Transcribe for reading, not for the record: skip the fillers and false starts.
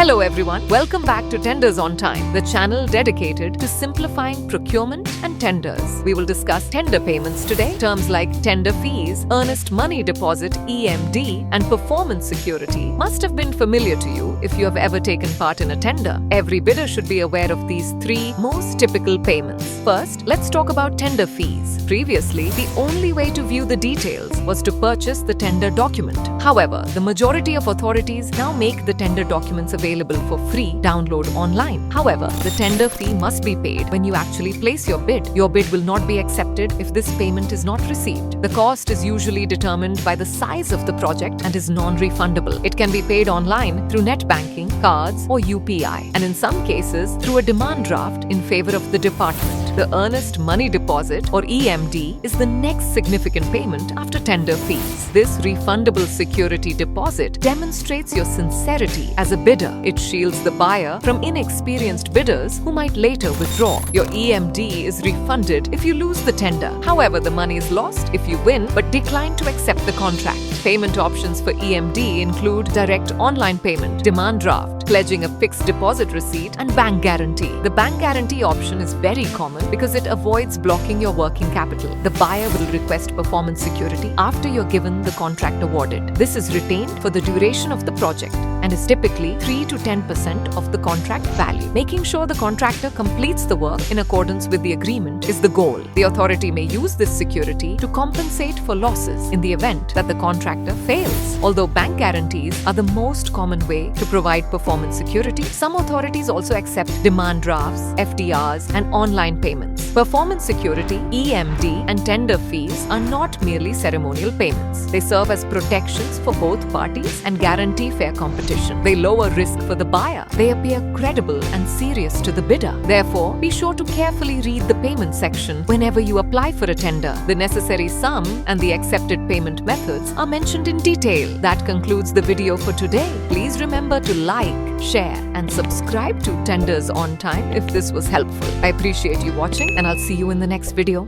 Hello everyone, welcome back to Tenders on Time, the channel dedicated to simplifying procurement and tenders. We will discuss tender payments today. Terms like tender fees, earnest money deposit, EMD, and performance security must have been familiar to you if you have ever taken part in a tender. Every bidder should be aware of these three most typical payments. First, let's talk about tender fees. Previously, the only way to view the details was to purchase the tender document. However, the majority of authorities now make the tender documents available for free download online. However, the tender fee must be paid when you actually place your bid. Your bid will not be accepted if this payment is not received. The cost is usually determined by the size of the project and is non-refundable. It can be paid online through net banking, cards, or UPI, and in some cases through a demand draft in favor of the department. The earnest money deposit, or EMD, is the next significant payment after tender fees. This refundable security deposit demonstrates your sincerity as a bidder. It shields the buyer from inexperienced bidders who might later withdraw. Your EMD is refunded if you lose the tender. However, the money is lost if you win but decline to accept the contract. Payment options for EMD include direct online payment, demand draft, pledging a fixed deposit receipt, and bank guarantee. The bank guarantee option is very common because it avoids blocking your working capital. The buyer will request performance security after you're given the contract awarded. This is retained for the duration of the project and is typically 3 to 10% of the contract value. Making sure the contractor completes the work in accordance with the agreement is the goal. The authority may use this security to compensate for losses in the event that the contractor fails. Although bank guarantees are the most common way to provide performance security, some authorities also accept demand drafts, FDRs, and online payments. Performance security, EMD, and tender fees are not merely ceremonial payments. They serve as protections for both parties and guarantee fair competition. They lower risk for the buyer. They appear credible and serious to the bidder. Therefore, be sure to carefully read the payment section whenever you apply for a tender. The necessary sum and the accepted payment methods are mentioned in detail. That concludes the video for today. Please remember to like, share, and subscribe to Tenders on Time if this was helpful. I appreciate you watching, and I'll see you in the next video.